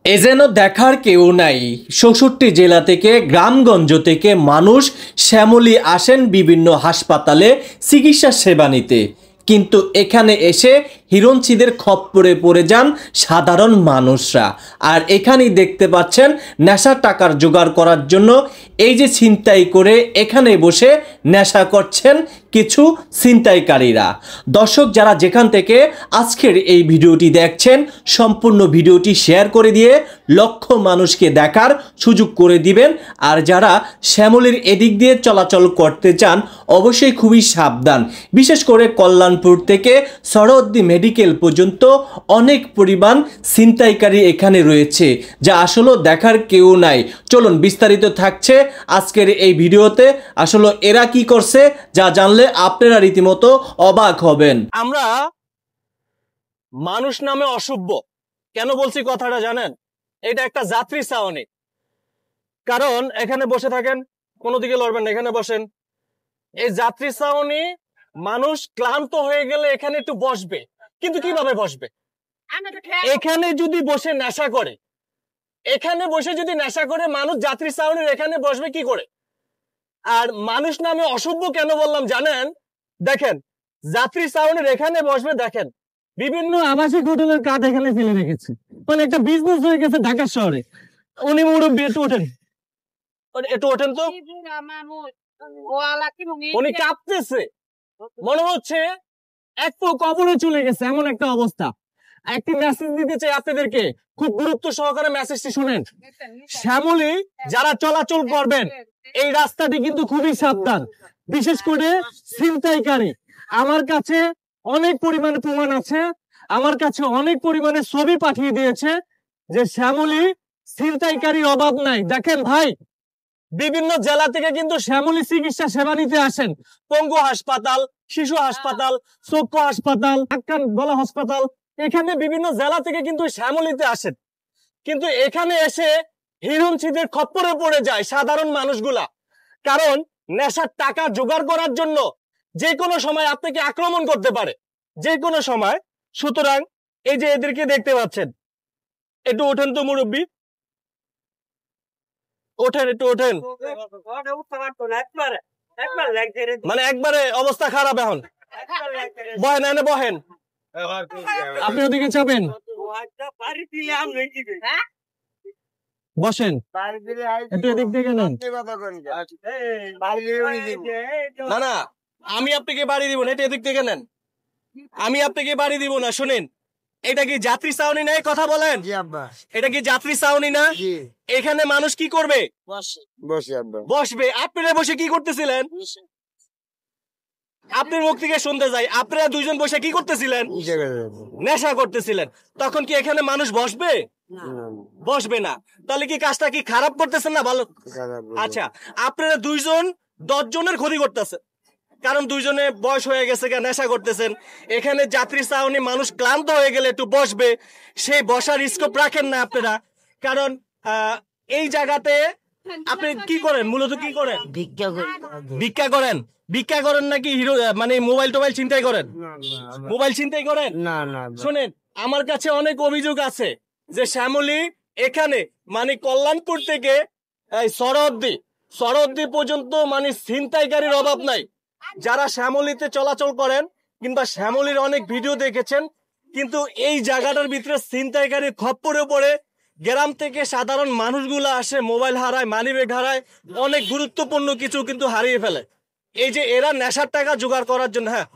এ যেন দেখার কেউ নাই। ৬৬ জেলা থেকে গ্রামগঞ্জ থেকে মানুষ শ্যামলী আসেন বিভিন্ন হাসপাতালে চিকিৎসা সেবা নিতে, কিন্তু এখানে এসে হিরণচিদের খপ্পরে পড়ে যান সাধারণ মানুষরা। আর এখানেই দেখতে পাচ্ছেন নেশা টাকার জোগাড় করার জন্য এই যে ছিনতাই করে এখানে বসে নেশা করছেন কিছু ছিনতাইকারীরা। দর্শক যারা যেখান থেকে আজকের এই ভিডিওটি দেখছেন, সম্পূর্ণ ভিডিওটি শেয়ার করে দিয়ে লক্ষ মানুষকে দেখার সুযোগ করে দিবেন। আর যারা শ্যামলীর এদিক দিয়ে চলাচল করতে চান অবশ্যই খুবই সাবধান। বিশেষ করে কল্যাণপুর থেকে সরহদ্দি মেডিকেল পর্যন্ত অনেক পরিমাণ ছিনতাইকারী এখানে রয়েছে, যা আসলে দেখার কেউ নাই। চলুন বিস্তারিত থাকছে আজকের এই ভিডিওতে। আসলে এরা কি করছে যা জানলে আপনারা রীতিমতো অবাক হবেন। আমরা মানুষ নামে অসভ্য কেন বলছি কথাটা জানেন? এটা একটা যাত্রী ছাউনি। কারণ এখানে বসে থাকেন, কোনো দিকে লড়বেন না, এখানে বসেন। এই যাত্রী ছাউনি, মানুষ ক্লান্ত হয়ে গেলে এখানে একটু বসবে, কিন্তু কিভাবে বসবে? এখানে যদি বসে নেশা করে, এখানে বসে যদি নেশা করে মানুষ যাত্রী ছাউনির এখানে বসবে কি করে? আর মানুষ নামে অসভ্য কেন বললাম জানেন? দেখেন, যাত্রী ছাউনির এখানে বসবে, দেখেন বিভিন্ন আবাসিক হোটেলের কার্ড এখানে ফেলে রেখেছে। মানে একটা বিজনেস হয়ে গেছে ঢাকা শহরে। উনি মুরব্বী, একটু ওঠেন, একটু ওঠেন তো। উনি কাঁপতেছে, মনে হচ্ছে এক পো কবরে চলে গেছে, এমন একটা অবস্থা। একটি মেসেজ দিতে চাই আপনাদেরকে, খুব গুরুত্ব সহকারে মেসেজটি শুনেন। শ্যামলী যারা চলাচল করবেন এই রাস্তাটি কিন্তু খুবই সাবধান, বিশেষ করে ছিনতাইকারী। আমার কাছে অনেক পরিমাণে প্রমাণ আছে, আমার কাছে অনেক পরিমাণে ছবি পাঠিয়ে দিয়েছে যে শ্যামলী ছিনতাইকারীর অভাব নাই। দেখেন ভাই, বিভিন্ন জেলা থেকে কিন্তু শ্যামলী চিকিৎসা সেবা নিতে আসেন। পঙ্গু হাসপাতাল, শিশু হাসপাতাল, চক্ষু হাসপাতাল, গলা হাসপাতাল, এখানে বিভিন্ন জেলা থেকে কিন্তু শ্যামলীতে আসেন। কিন্তু এখানে এসে হিরণচিদের খপ্পরে পড়ে যায় সাধারণ মানুষগুলা। কারণ নেশার টাকা জোগাড় করার জন্য যে কোনো সময় আপনাকে আক্রমণ করতে পারে, যে কোনো সময়। সুতরাং এই যে এদেরকে দেখতে পাচ্ছেন, একটু ওঠেন তো মুরব্বী, ওঠেন, একটু ওঠেন। মানে একবারে অবস্থা খারাপ এখন। বহেন, এনে বহেন, আপনি ওদিকে চাপেন, বসেন, একটু এদিক থেকে নেন। না না, আমি আপনাকে বাড়ি দিব না, এটা এদিক থেকে নেন। আমি আপনাকে বাড়ি দিব না। শুনেন, এটা কি যাত্রী ছাউনি না? কথা বলেন, এটা কি যাত্রী ছাউনি না? এখানে মানুষ কি করবে? বসবে। আপনারা বসে কি করতেছিলেন? আপনার মুখ থেকে শুনতে যাই, আপনারা দুইজন বসে কি করতেছিলেন? নেশা করতেছিলেন। তখন কি এখানে মানুষ বসবে? বসবে না। তাহলে কি কাজটা কি খারাপ করতেছেন না ভালো? আচ্ছা, আপনারা দুইজন 10 জনের ক্ষতি করতেছেন, কারণ দুইজনে বয়স হয়ে গেছে, নেশা করতেছেন। এখানে যাত্রী ছাউনি, মানুষ ক্লান্ত হয়ে গেলে একটু বসবে, সেই বসার স্কোপ রাখেন না আপনারা। কারণ এই জায়গাতে আপনি কি করেন? মূলত কি করেন? ভিক্ষা করেন। ভিক্ষা করেন নাকি হিরো মানে মোবাইল টোবাইল ছিনতাই করেন? মোবাইল ছিনতাই করেন না? শুনেন, আমার কাছে অনেক অভিযোগ আছে যে শ্যামলী এখানে মানে কল্যাণপুর থেকে সরহদ্দি পর্যন্ত মানে ছিনতাইকারীর অভাব নাই। যারা শ্যামলীতে চলাচল করেন কিংবা শ্যামলীর অনেক ভিডিও দেখেছেন, কিন্তু এই জায়গাটার ভিতরে ছিনতাইকারীর খপ্পরে পড়ে গ্রাম থেকে সাধারণ মানুষগুলো আসে, মোবাইল হারায়, মানিব্যাগ হারায়, অনেক গুরুত্বপূর্ণ কিছু কিন্তু হারিয়ে ফেলে। এই যে এরা নেশার টাকা জোগাড় করার জন্য, হ্যাঁ